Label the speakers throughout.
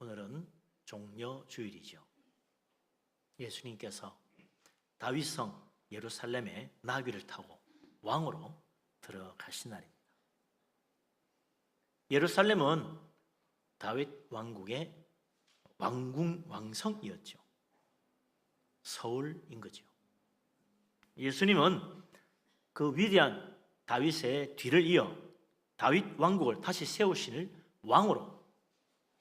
Speaker 1: 오늘은 종려주일이죠. 예수님께서 다윗성 예루살렘에 나귀를 타고 왕으로 들어가신 날입니다. 예루살렘은 다윗 왕국의 왕성이었죠. 서울인 거죠. 예수님은 그 위대한 다윗의 뒤를 이어 다윗 왕국을 다시 세우실 왕으로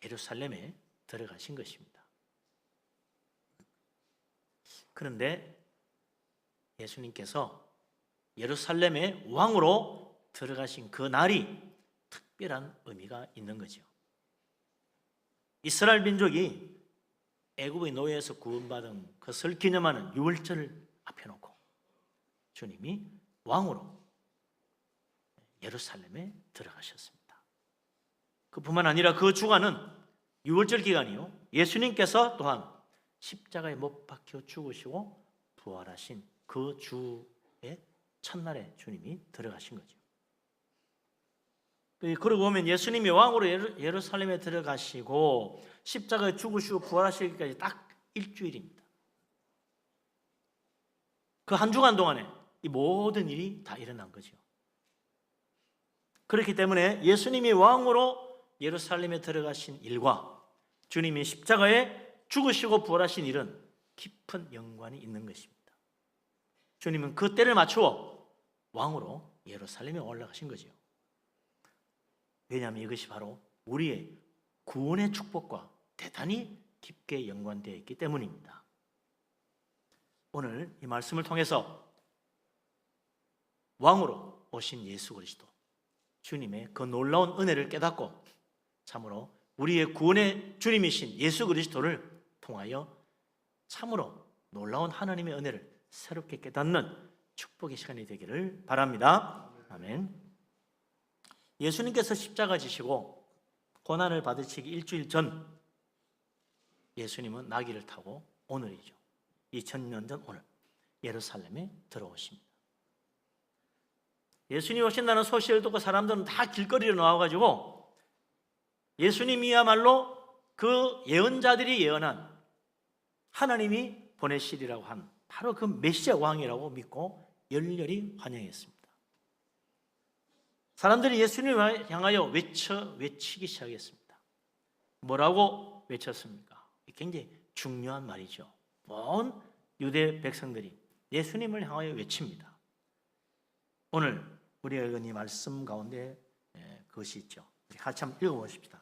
Speaker 1: 예루살렘에 들어가신 것입니다. 그런데 예수님께서 예루살렘의 왕으로 들어가신 그 날이 특별한 의미가 있는 거죠. 이스라엘 민족이 애굽의 노예에서 구원받은 그것을 기념하는 유월절을 앞에 놓고 주님이 왕으로 예루살렘에 들어가셨습니다. 그뿐만 아니라 그 주간은 유월절 기간이요, 예수님께서 또한 십자가에 못 박혀 죽으시고 부활하신 그 주의 첫날에 주님이 들어가신 거죠. 그러고 보면 예수님이 왕으로 예루살렘에 들어가시고 십자가에 죽으시고 부활하시기까지 딱 일주일입니다. 그 한 주간 동안에 이 모든 일이 다 일어난 거죠. 그렇기 때문에 예수님이 왕으로 예루살렘에 들어가신 일과 주님이 십자가에 죽으시고 부활하신 일은 깊은 연관이 있는 것입니다. 주님은 그 때를 맞추어 왕으로 예루살렘에 올라가신 거죠. 왜냐하면 이것이 바로 우리의 구원의 축복과 대단히 깊게 연관되어 있기 때문입니다. 오늘 이 말씀을 통해서 왕으로 오신 예수 그리스도, 주님의 그 놀라운 은혜를 깨닫고 참으로 우리의 구원의 주님이신 예수 그리스도를 통하여 참으로 놀라운 하나님의 은혜를 새롭게 깨닫는 축복의 시간이 되기를 바랍니다. 아멘. 예수님께서 십자가 지시고 고난을 받으시기 일주일 전 예수님은 나귀를 타고 오늘이죠, 2000년 전 오늘 예루살렘에 들어오십니다. 예수님이 오신다는 소식을 듣고 사람들은 다 길거리로 나와가지고 예수님이야말로 그 예언자들이 예언한 하나님이 보내시리라고 한 바로 그 메시아 왕이라고 믿고 열렬히 환영했습니다. 사람들이 예수님을 향하여 외치기 시작했습니다. 뭐라고 외쳤습니까? 굉장히 중요한 말이죠. 온 유대 백성들이 예수님을 향하여 외칩니다. 오늘 우리가 읽은 이 말씀 가운데 그것이 있죠. 같이 한번 읽어보십시다.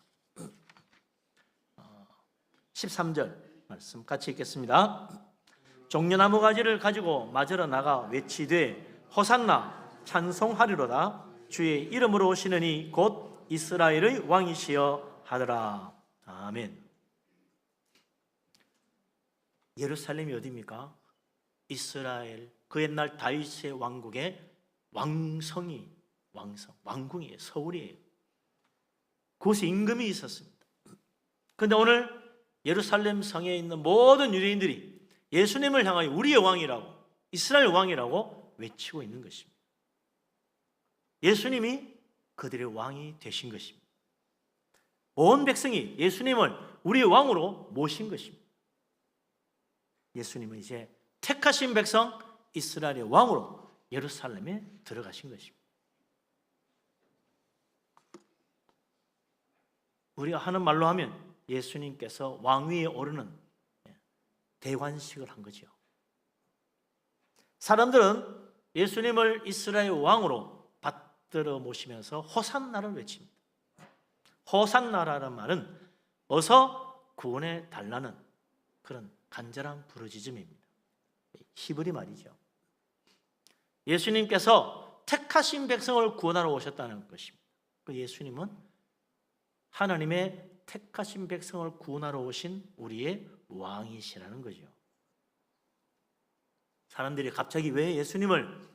Speaker 1: 13절 말씀 같이 읽겠습니다. 종려나무 가지를 가지고 맞으러 나가 외치되 호산나 찬송하리로다. 주의 이름으로 오시는 이 곧 이스라엘의 왕이시여 하더라. 아멘. 예루살렘이 어디입니까? 이스라엘, 그 옛날 다윗의 왕국의 왕궁이에요. 서울이에요. 그곳에 임금이 있었습니다. 그런데 오늘 예루살렘 성에 있는 모든 유대인들이 예수님을 향하여 우리의 왕이라고, 이스라엘 왕이라고 외치고 있는 것입니다. 예수님이 그들의 왕이 되신 것입니다. 온 백성이 예수님을 우리의 왕으로 모신 것입니다. 예수님은 이제 택하신 백성 이스라엘의 왕으로 예루살렘에 들어가신 것입니다. 우리가 하는 말로 하면 예수님께서 왕위에 오르는 대관식을 한 거죠. 사람들은 예수님을 이스라엘 왕으로 받들어 모시면서 호산나를 외칩니다. 호산나라는 말은 어서 구원해 달라는 그런 간절한 부르짖음입니다. 히브리 말이죠. 예수님께서 택하신 백성을 구원하러 오셨다는 것입니다. 그 예수님은 하나님의 택하신 백성을 구원하러 오신 우리의 왕이시라는 거죠. 사람들이 갑자기 왜 예수님을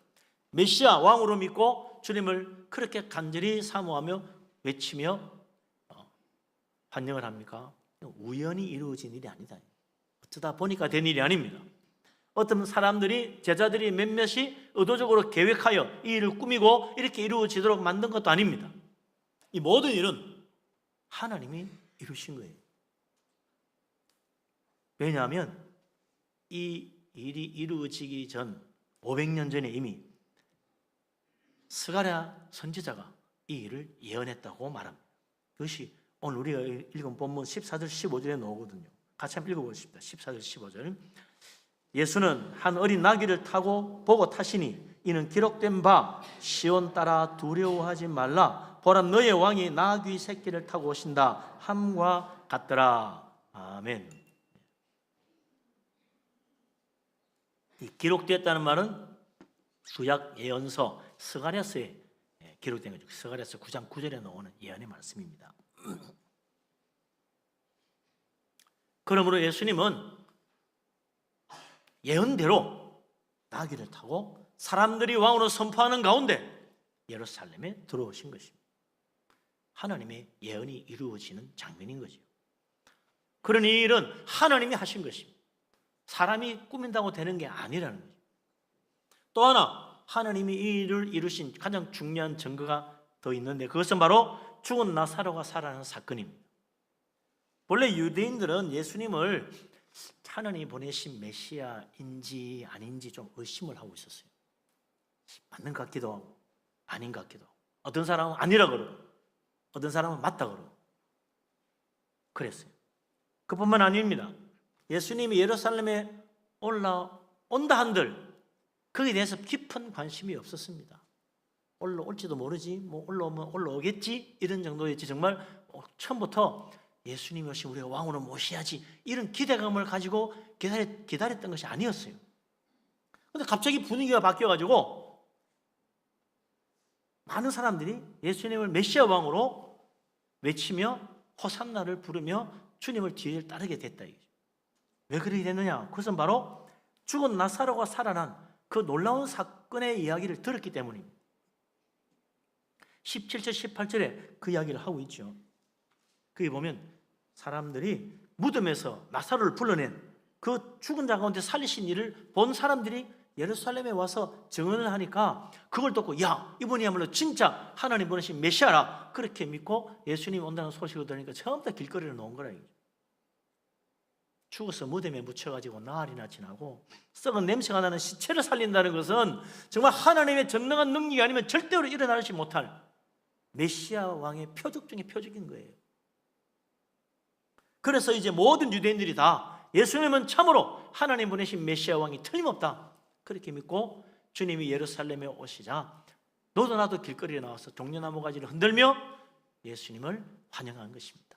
Speaker 1: 메시아 왕으로 믿고 주님을 그렇게 간절히 사모하며 외치며 환영을 합니까? 우연히 이루어진 일이 아니다. 어쩌다 보니까 된 일이 아닙니다. 어떤 사람들이, 제자들이 몇몇이 의도적으로 계획하여 이 일을 꾸미고 이렇게 이루어지도록 만든 것도 아닙니다. 이 모든 일은 하나님이 이루신 거예요. 왜냐하면 이 일이 이루어지기 전 500년 전에 이미 스가랴 선지자가 이 일을 예언했다고 말합니다. 그것이 오늘 우리가 읽은 본문 14절 15절에 나오거든요. 같이 한번 읽어보십시다. 14절 15절. 예수는 한 어린 나귀를 타고 보고 타시니 이는 기록된 바 시온 따라 두려워하지 말라 보라 너의 왕이 나귀 새끼를 타고 오신다 함과 같더라. 아멘. 이 기록되었다는 말은 구약 예언서 스가랴서에 기록된 거죠. 스가랴서 9장 9절에 나오는 예언의 말씀입니다. 그러므로 예수님은 예언대로 나귀를 타고 사람들이 왕으로 선포하는 가운데 예루살렘에 들어오신 것입니다. 하나님의 예언이 이루어지는 장면인 거죠. 그런 이 일은 하나님이 하신 것입니다. 사람이 꾸민다고 되는 게 아니라는 거죠. 또 하나 하나님이 이 일을 이루신 가장 중요한 증거가 더 있는데 그것은 바로 죽은 나사로가 살아나는 사건입니다. 원래 유대인들은 예수님을 하나님이 보내신 메시아인지 아닌지 좀 의심을 하고 있었어요. 맞는 것 같기도 하고 아닌 것 같기도 하고 어떤 사람은 아니라 그러고 어떤 사람은 맞다 그러고 그랬어요. 그뿐만 아닙니다. 예수님이 예루살렘에 올라온다 한들 거기에 대해서 깊은 관심이 없었습니다. 올라올지도 모르지 뭐 올라오면 올라오겠지 이런 정도였지 정말 처음부터 예수님이 오시 우리가 왕으로 모셔야지 이런 기대감을 가지고 기다렸던 것이 아니었어요. 그런데 갑자기 분위기가 바뀌어가지고 많은 사람들이 예수님을 메시아 왕으로 외치며 호산나를 부르며 주님을 뒤를 따르게 됐다. 왜 그렇게 됐느냐? 그것은 바로 죽은 나사로가 살아난 그 놀라운 사건의 이야기를 들었기 때문입니다. 17절 18절에 그 이야기를 하고 있죠. 거기 보면 사람들이 무덤에서 나사로를 불러낸 그 죽은 자 가운데 살리신 일을 본 사람들이 예루살렘에 와서 증언을 하니까 그걸 듣고 야 이분이야말로 진짜 하나님 보내신 메시아라 그렇게 믿고 예수님 온다는 소식을 들으니까 처음부터 길거리로 나온 거라. 죽어서 무덤에 묻혀가지고 나흘이나 지나고 썩은 냄새가 나는 시체를 살린다는 것은 정말 하나님의 전능한 능력이 아니면 절대로 일어나지 못할 메시아 왕의 표적 중에 표적인 거예요. 그래서 이제 모든 유대인들이 다 예수님은 참으로 하나님 보내신 메시아 왕이 틀림없다 그렇게 믿고 주님이 예루살렘에 오시자 너도 나도 길거리에 나와서 종려나무 가지를 흔들며 예수님을 환영한 것입니다.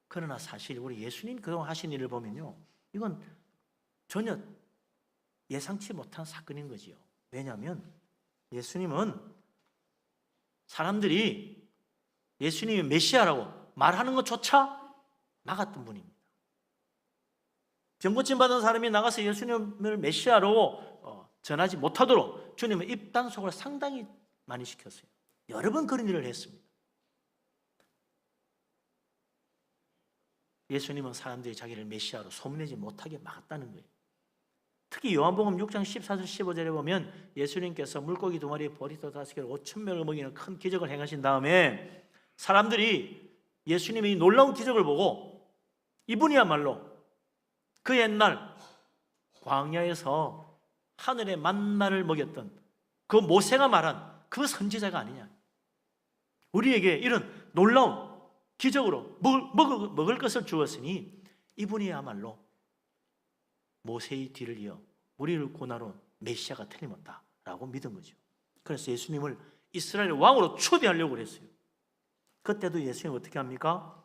Speaker 1: 그러나 사실 우리 예수님 그동안 하신 일을 보면요 이건 전혀 예상치 못한 사건인 거지요. 왜냐하면 예수님은 사람들이 예수님이 메시아라고 말하는 것조차 막았던 분입니다. 병고침 받은 사람이 나가서 예수님을 메시아로 전하지 못하도록 주님은 입단속을 상당히 많이 시켰어요. 여러 번 그런 일을 했습니다. 예수님은 사람들이 자기를 메시아로 소문내지 못하게 막았다는 거예요. 특히 요한복음 6장 14절 15절에 보면 예수님께서 물고기 2마리에 보리떡 5개를 5,000명을 먹이는 큰 기적을 행하신 다음에 사람들이 예수님의 이 놀라운 기적을 보고 이분이야말로 그 옛날 광야에서 하늘의 만나를 먹였던 그 모세가 말한 그 선지자가 아니냐. 우리에게 이런 놀라운 기적으로 먹을 것을 주었으니 이분이야말로 모세의 뒤를 이어 우리를 구원하러 메시아가 틀림없다라고 믿은 거죠. 그래서 예수님을 이스라엘 왕으로 초대하려고 그랬어요. 그때도 예수님 어떻게 합니까?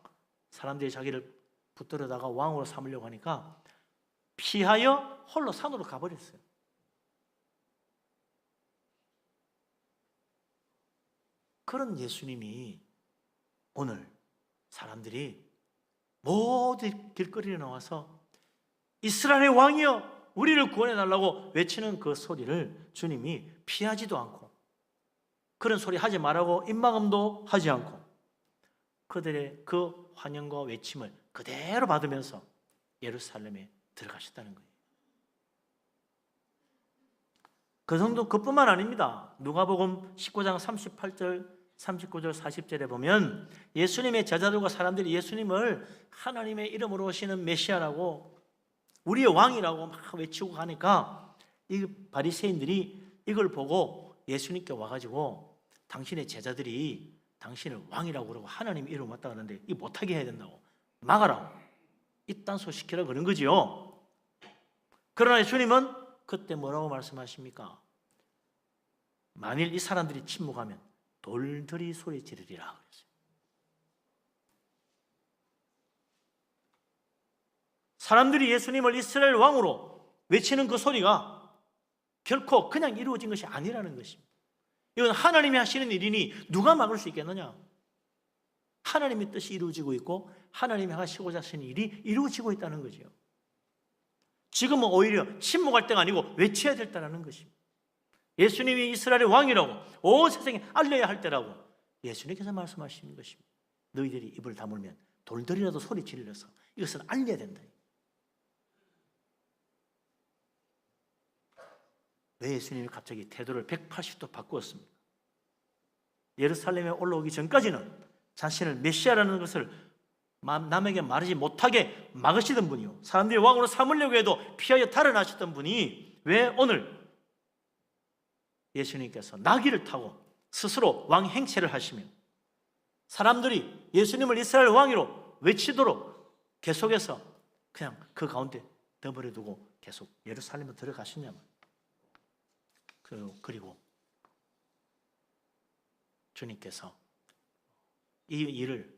Speaker 1: 사람들이 자기를 붙들어다가 왕으로 삼으려고 하니까 피하여 홀로 산으로 가버렸어요. 그런 예수님이 오늘 사람들이 모두 길거리에 나와서 이스라엘의 왕이여 우리를 구원해달라고 외치는 그 소리를 주님이 피하지도 않고 그런 소리 하지 말라고 입막음도 하지 않고 그들의 그 환영과 외침을 그대로 받으면서 예루살렘에 들어가셨다는 거예요. 그 정도 그뿐만 아닙니다. 누가복음 19장 38절 39절 40절에 보면 예수님의 제자들과 사람들이 예수님을 하나님의 이름으로 오시는 메시아라고 우리의 왕이라고 막 외치고 가니까 이 바리새인들이 이걸 보고 예수님께 와가지고 당신의 제자들이 당신을 왕이라고 그러고 하나님 이름 왔다 가는데 이 못하게 해야 된다고 막아라, 이딴소 시키라 그런 거지요. 그러나 예수님은 그때 뭐라고 말씀하십니까? 만일 이 사람들이 침묵하면 돌들이 소리 지르리라 그랬어요. 사람들이 예수님을 이스라엘 왕으로 외치는 그 소리가 결코 그냥 이루어진 것이 아니라는 것입니다. 이건 하나님이 하시는 일이니 누가 막을 수 있겠느냐? 하나님의 뜻이 이루어지고 있고 하나님이 하시고자 하시는 일이 이루어지고 있다는 거죠. 지금은 오히려 침묵할 때가 아니고 외쳐야 될 때라는 것입니다. 예수님이 이스라엘의 왕이라고 온 세상에 알려야 할 때라고 예수님께서 말씀하시는 것입니다. 너희들이 입을 다물면 돌들이라도 소리 지르려서 이것을 알려야 된다. 왜 예수님이 갑자기 태도를 180도 바꾸었습니까? 예루살렘에 올라오기 전까지는 자신을 메시아라는 것을 남에게 말하지 못하게 막으시던 분이요, 사람들이 왕으로 삼으려고 해도 피하여 달아나셨던 분이 왜 오늘 예수님께서 나귀를 타고 스스로 왕 행세를 하시며 사람들이 예수님을 이스라엘 왕으로 외치도록 계속해서 그냥 그 가운데 내버려 두고 계속 예루살렘에 들어가시냐면, 그리고 주님께서 이 일을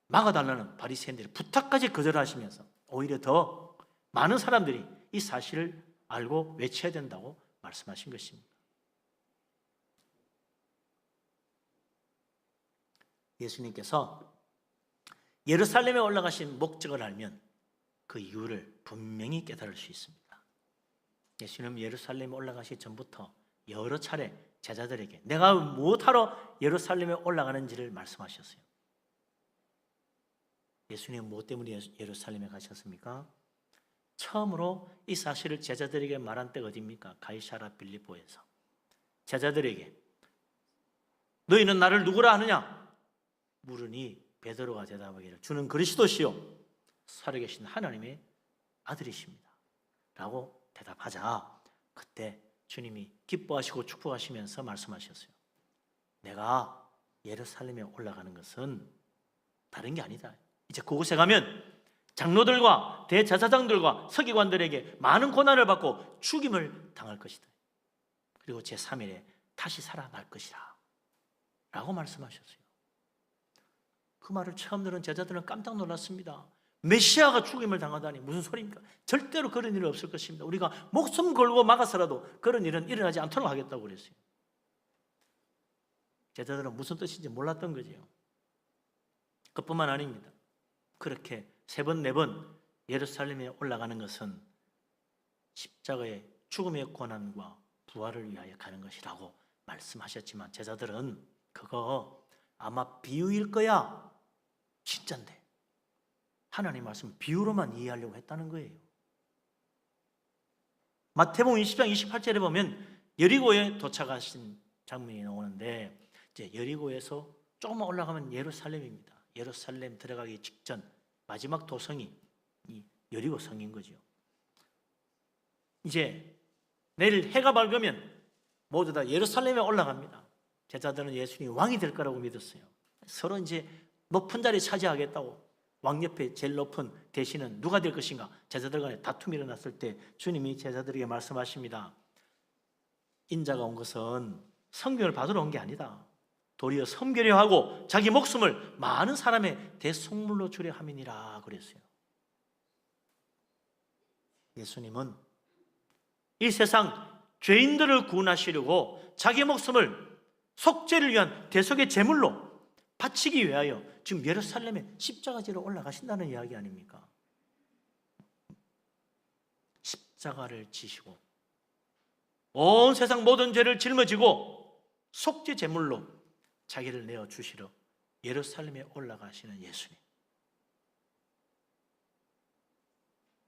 Speaker 1: 막아달라는 바리새인들의 부탁까지 거절하시면서 오히려 더 많은 사람들이 이 사실을 알고 외쳐야 된다고 말씀하신 것입니다. 예수님께서 예루살렘에 올라가신 목적을 알면 그 이유를 분명히 깨달을 수 있습니다. 예수님은 예루살렘에 올라가시기 전부터 여러 차례 제자들에게 내가 무엇하러 예루살렘에 올라가는지를 말씀하셨어요. 예수님은 무엇 때문에 예루살렘에 가셨습니까? 처음으로 이 사실을 제자들에게 말한 때가 어디입니까? 가이사랴 빌립보에서 제자들에게 너희는 나를 누구라 하느냐 물으니 베드로가 대답하기를 주는 그리스도시요 살아계신 하나님의 아들이십니다 라고 대답하자 그때 주님이 기뻐하시고 축복하시면서 말씀하셨어요. 내가 예루살렘에 올라가는 것은 다른 게 아니다. 이제 그곳에 가면 장로들과 대제사장들과 서기관들에게 많은 고난을 받고 죽임을 당할 것이다. 그리고 제3일에 다시 살아날 것이라 라고 말씀하셨어요. 그 말을 처음 들은 제자들은 깜짝 놀랐습니다. 메시아가 죽임을 당하다니 무슨 소리입니까? 절대로 그런 일은 없을 것입니다. 우리가 목숨 걸고 막아서라도 그런 일은 일어나지 않도록 하겠다고 그랬어요. 제자들은 무슨 뜻인지 몰랐던 거죠. 그뿐만 아닙니다. 그렇게 3번, 4번 예루살렘에 올라가는 것은 십자가의 죽음의 고난과 부활을 위하여 가는 것이라고 말씀하셨지만 제자들은 그거 아마 비유일 거야, 진짠데 하나님 말씀 비유로만 이해하려고 했다는 거예요. 마태복음 20장 28절에 보면 여리고에 도착하신 장면이 나오는데 이제 여리고에서 조금만 올라가면 예루살렘입니다. 예루살렘 들어가기 직전 마지막 도성이 이 여리고 성인 거죠. 이제 내일 해가 밝으면 모두 다 예루살렘에 올라갑니다. 제자들은 예수님이 왕이 될 거라고 믿었어요. 서로 이제 높은 자리 차지하겠다고 왕 옆에 제일 높은 대신은 누가 될 것인가 제자들 간에 다툼이 일어났을 때 주님이 제자들에게 말씀하십니다. 인자가 온 것은 성경을 받으러 온 게 아니다. 도리어 섬기려 하고 자기 목숨을 많은 사람의 대속물로 주려 함이니라 그랬어요. 예수님은 이 세상 죄인들을 구원하시려고 자기 목숨을 속죄를 위한 대속의 제물로 바치기 위하여 지금 예루살렘에 십자가지로 올라가신다는 이야기 아닙니까? 십자가를 지시고 온 세상 모든 죄를 짊어지고 속죄 제물로 자기를 내어주시러 예루살렘에 올라가시는 예수님,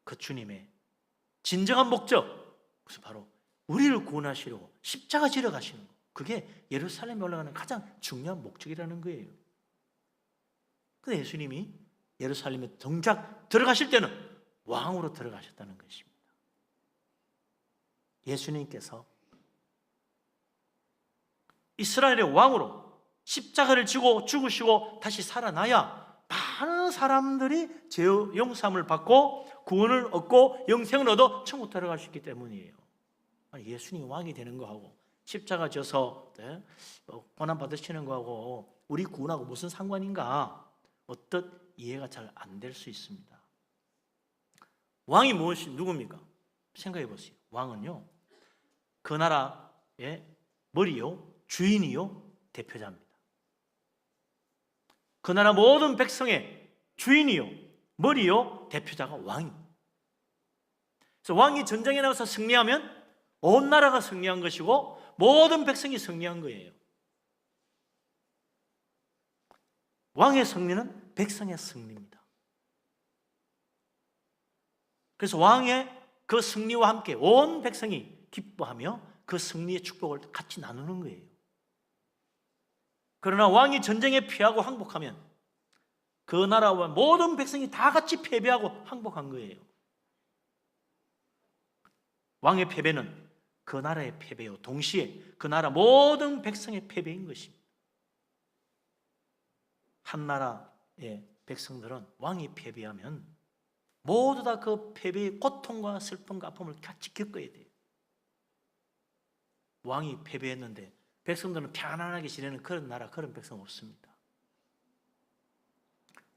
Speaker 1: 그 주님의 진정한 목적, 그것은 바로 우리를 구원하시려고 십자가 지러 가시는 것. 그게 예루살렘에 올라가는 가장 중요한 목적이라는 거예요. 근데 예수님이 예루살렘에 정작 들어가실 때는 왕으로 들어가셨다는 것입니다. 예수님께서 이스라엘의 왕으로 십자가를 지고 죽으시고 다시 살아나야 많은 사람들이 죄 용서함을 받고 구원을 얻고 영생을 얻어 천국 들어갈 수 있기 때문이에요. 예수님이 왕이 되는 거하고 십자가 져서 고난 받으시는 거하고 우리 구원하고 무슨 상관인가? 어떻 이해가 잘 안 될 수 있습니다. 왕이 무엇이 누굽니까? 생각해 보세요. 왕은요, 그 나라의 머리요, 주인이요, 대표자입니다. 그 나라 모든 백성의 주인이요, 머리요, 대표자가 왕입니다. 그래서 왕이 전쟁에 나가서 승리하면 온 나라가 승리한 것이고 모든 백성이 승리한 거예요. 왕의 승리는 백성의 승리입니다. 그래서 왕의 그 승리와 함께 온 백성이 기뻐하며 그 승리의 축복을 같이 나누는 거예요. 그러나 왕이 전쟁에 피하고 항복하면 그 나라와 모든 백성이 다 같이 패배하고 항복한 거예요. 왕의 패배는 그 나라의 패배요, 동시에 그 나라 모든 백성의 패배인 것입니다. 한 나라의 백성들은 왕이 패배하면 모두 다 그 패배의 고통과 슬픔과 아픔을 같이 겪어야 돼요. 왕이 패배했는데 백성들은 편안하게 지내는 그런 나라, 그런 백성 없습니다.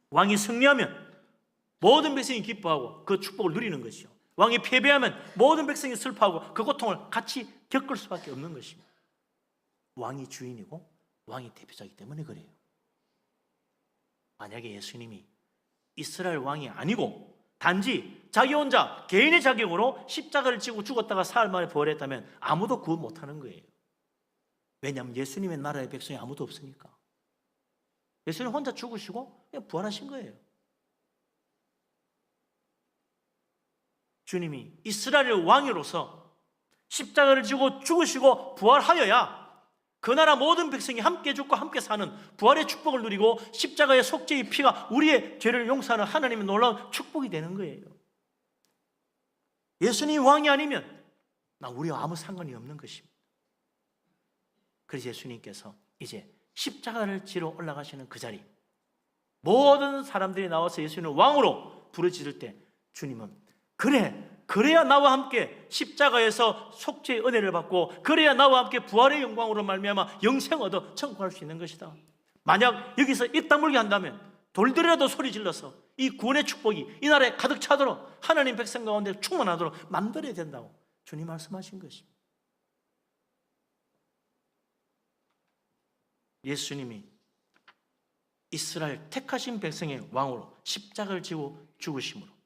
Speaker 1: 왕이 승리하면 모든 백성이 기뻐하고 그 축복을 누리는 것이요, 왕이 패배하면 모든 백성이 슬퍼하고 그 고통을 같이 겪을 수밖에 없는 것입니다. 왕이 주인이고 왕이 대표자이기 때문에 그래요. 만약에 예수님이 이스라엘 왕이 아니고 단지 자기 혼자 개인의 자격으로 십자가를 지고 죽었다가 사흘 만에 부활했다면 아무도 구원 못하는 거예요. 왜냐하면 예수님의 나라의 백성이 아무도 없으니까. 예수님 혼자 죽으시고 그냥 부활하신 거예요. 주님이 이스라엘의 왕으로서 십자가를 지고 죽으시고 부활하여야 그 나라 모든 백성이 함께 죽고 함께 사는 부활의 축복을 누리고 십자가의 속죄의 피가 우리의 죄를 용서하는 하나님의 놀라운 축복이 되는 거예요. 예수님이 왕이 아니면 우리와 아무 상관이 없는 것입니다. 그래서 예수님께서 이제 십자가를 지러 올라가시는 그 자리, 모든 사람들이 나와서 예수님을 왕으로 부르짖을 때 주님은 그래야 나와 함께 십자가에서 속죄의 은혜를 받고 그래야 나와 함께 부활의 영광으로 말미암아 영생 얻어 천국 갈 수 있는 것이다. 만약 여기서 입 다물게 한다면 돌들이라도 소리 질러서 이 구원의 축복이 이 나라에 가득 차도록 하나님 백성 가운데 충만하도록 만들어야 된다고 주님 말씀하신 것입니다. 예수님이 이스라엘 택하신 백성의 왕으로 십자가를 지고 죽으심으로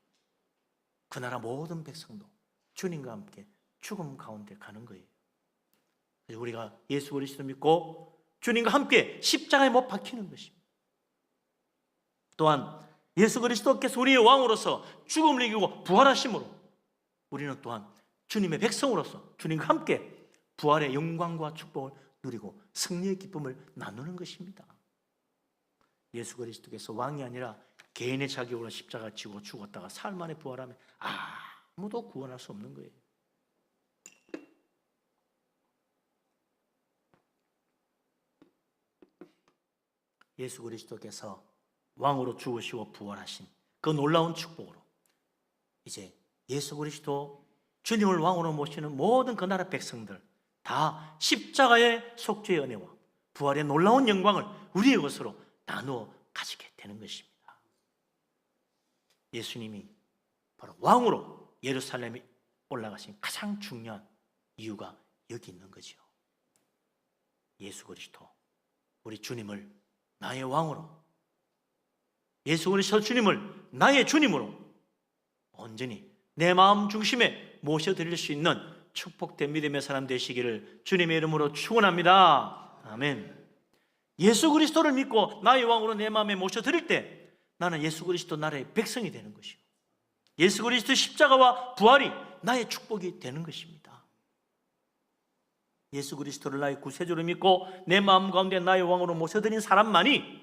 Speaker 1: 그 나라 모든 백성도 주님과 함께 죽음 가운데 가는 거예요. 그래서 우리가 예수 그리스도 믿고 주님과 함께 십자가에 못 박히는 것입니다. 또한 예수 그리스도께서 우리의 왕으로서 죽음을 이기고 부활하심으로 우리는 또한 주님의 백성으로서 주님과 함께 부활의 영광과 축복을 누리고 승리의 기쁨을 나누는 것입니다. 예수 그리스도께서 왕이 아니라 개인의 자격으로 십자가를 지고 죽었다가 사흘 만에 부활하면 아무도 구원할 수 없는 거예요. 예수 그리스도께서 왕으로 죽으시고 부활하신 그 놀라운 축복으로 이제 예수 그리스도 주님을 왕으로 모시는 모든 그 나라 백성들 다 십자가의 속죄의 은혜와 부활의 놀라운 영광을 우리의 것으로 나누어 가지게 되는 것입니다. 예수님이 바로 왕으로 예루살렘에 올라가신 가장 중요한 이유가 여기 있는 거죠. 예수 그리스도 우리 주님을 나의 왕으로, 예수 그리스도 주님을 나의 주님으로 온전히 내 마음 중심에 모셔드릴 수 있는 축복된 믿음의 사람 되시기를 주님의 이름으로 축원합니다. 아멘. 예수 그리스도를 믿고 나의 왕으로 내 마음에 모셔드릴 때 나는 예수 그리스도 나라의 백성이 되는 것이요, 예수 그리스도 십자가와 부활이 나의 축복이 되는 것입니다. 예수 그리스도를 나의 구세주로 믿고 내 마음 가운데 나의 왕으로 모셔드린 사람만이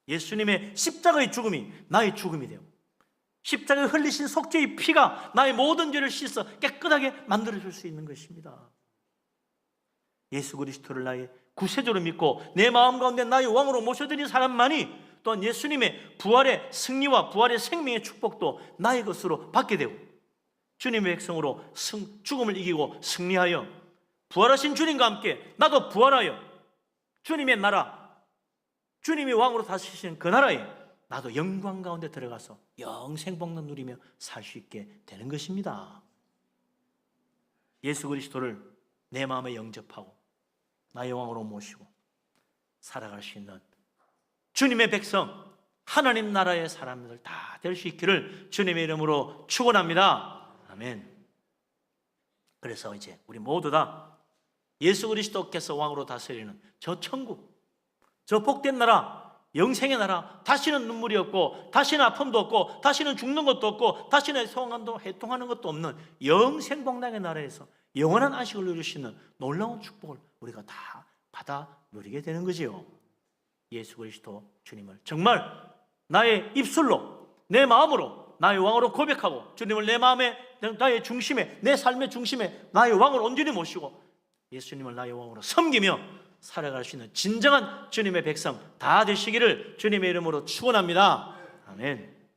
Speaker 1: 예수님의 십자가의 죽음이 나의 죽음이 되고 십자가에 흘리신 속죄의 피가 나의 모든 죄를 씻어 깨끗하게 만들어줄 수 있는 것입니다. 예수 그리스도를 나의 구세주로 믿고 내 마음 가운데 나의 왕으로 모셔드린 사람만이 또한 예수님의 부활의 승리와 부활의 생명의 축복도 나의 것으로 받게 되고 주님의 백성으로 죽음을 이기고 승리하여 부활하신 주님과 함께 나도 부활하여 주님의 나라, 주님이 왕으로 다스리시는 그 나라에 나도 영광 가운데 들어가서 영생 복락 누리며 살 수 있게 되는 것입니다. 예수 그리스도를 내 마음에 영접하고 나의 왕으로 모시고 살아갈 수 있는 주님의 백성, 하나님 나라의 사람들 다 될 수 있기를 주님의 이름으로 축원합니다. 아멘. 그래서 이제 우리 모두 다 예수 그리스도께서 왕으로 다스리는 저 천국, 저 복된 나라, 영생의 나라, 다시는 눈물이 없고 다시는 아픔도 없고 다시는 죽는 것도 없고 다시는 소원도 해통하는 것도 없는 영생 복락의 나라에서 영원한 안식을 누릴 수 있는 놀라운 축복을 우리가 다 받아 누리게 되는 거지요. 예수 그리스도 주님을 정말 나의 입술로 내 마음으로 나의 왕으로 고백하고 주님을 내 마음에 나의 중심에 내 삶의 중심에 나의 왕으로 온전히 모시고 예수님을 나의 왕으로 섬기며 살아갈 수 있는 진정한 주님의 백성 다 되시기를 주님의 이름으로 축원합니다. 아멘.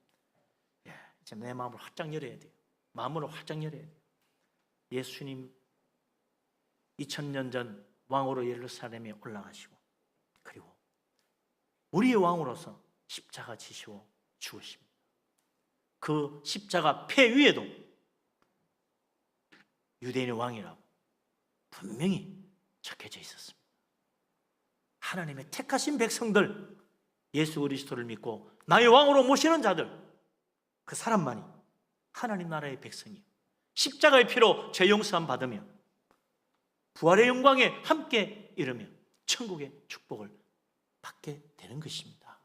Speaker 1: 이제 내 마음을 활짝 열어야 돼요. 마음으로 활짝 열어야 돼요. 예수님 2000년 전 왕으로 예루살렘에 올라가시고 그리고 우리의 왕으로서 십자가 지시고 죽으십니다. 그 십자가 폐 위에도 유대인의 왕이라고 분명히 적혀져 있었습니다. 하나님의 택하신 백성들, 예수 그리스도를 믿고 나의 왕으로 모시는 자들, 그 사람만이 하나님 나라의 백성이에요. 십자가의 피로 죄 용서함 받으며 부활의 영광에 함께 이르며 천국의 축복을 받게 되는 것입니다.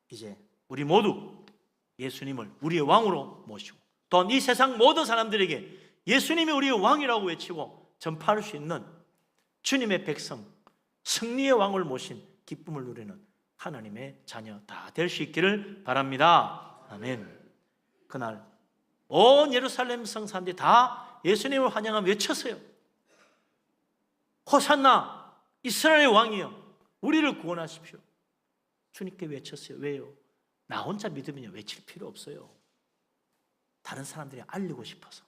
Speaker 1: 이제 우리 모두 예수님을 우리의 왕으로 모시고 또한 이 세상 모든 사람들에게 예수님이 우리의 왕이라고 외치고 전파할 수 있는 주님의 백성, 승리의 왕을 모신 기쁨을 누리는 하나님의 자녀 다 될 수 있기를 바랍니다. 아멘. 그날 온 예루살렘 성사람들이 다 예수님을 환영하며 외쳤어요. 호산나 이스라엘의 왕이여 우리를 구원하십시오. 주님께 외쳤어요. 왜요? 나 혼자 믿으면 외칠 필요 없어요. 다른 사람들이 알리고 싶어서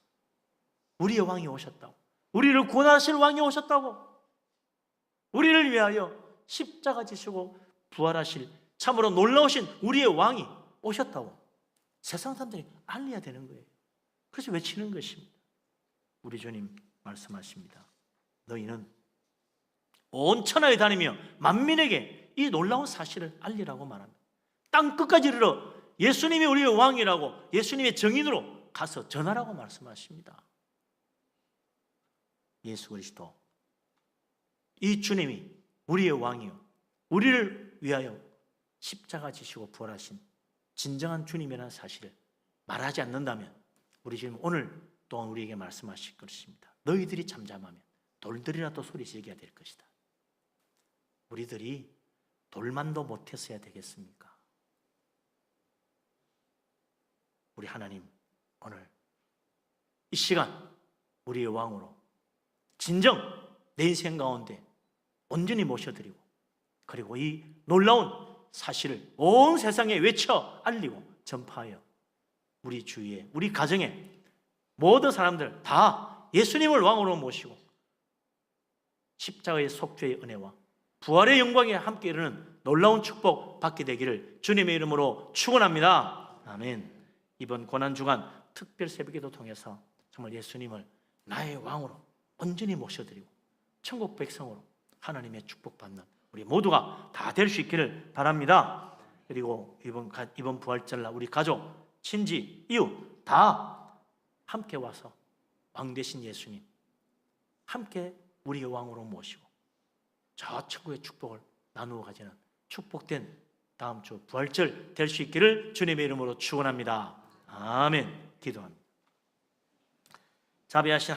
Speaker 1: 우리의 왕이 오셨다고, 우리를 구원하실 왕이 오셨다고, 우리를 위하여 십자가 지시고 부활하실 참으로 놀라우신 우리의 왕이 오셨다고 세상 사람들이 알려야 되는 거예요. 그래서 외치는 것입니다. 우리 주님 말씀하십니다. 너희는 온 천하에 다니며 만민에게 이 놀라운 사실을 알리라고 말합니다. 땅 끝까지 이르러 예수님이 우리의 왕이라고 예수님의 정인으로 가서 전하라고 말씀하십니다. 예수 그리스도 이 주님이 우리의 왕이요 우리를 위하여 십자가 지시고 부활하신 진정한 주님이라는 사실을 말하지 않는다면 우리 주님 오늘 또한 우리에게 말씀하실 것입니다. 너희들이 잠잠하면 돌들이라도 소리지르게 될 것이다. 우리들이 돌만도 못했어야 되겠습니까? 우리 하나님 오늘 이 시간 우리의 왕으로 진정 내 인생 가운데 온전히 모셔드리고 그리고 이 놀라운 사실을 온 세상에 외쳐 알리고 전파하여 우리 주위에 우리 가정에 모든 사람들 다 예수님을 왕으로 모시고 십자가의 속죄의 은혜와 부활의 영광에 함께 이르는 놀라운 축복 받게 되기를 주님의 이름으로 축원합니다. 아멘. 이번 고난주간 특별 새벽기도 통해서 정말 예수님을 나의 왕으로 온전히 모셔드리고 천국 백성으로 하나님의 축복받는 우리 모두가 다 될 수 있기를 바랍니다. 그리고 이번 부활절날 우리 가족, 친지, 이웃 다 함께 와서 왕 되신 예수님 함께 우리의 왕으로 모시고 저 천국의 축복을 나누어 가지는 축복된 다음 주 부활절 될 수 있기를 주님의 이름으로 축원합니다. 아멘. 기도합니다. 자비하신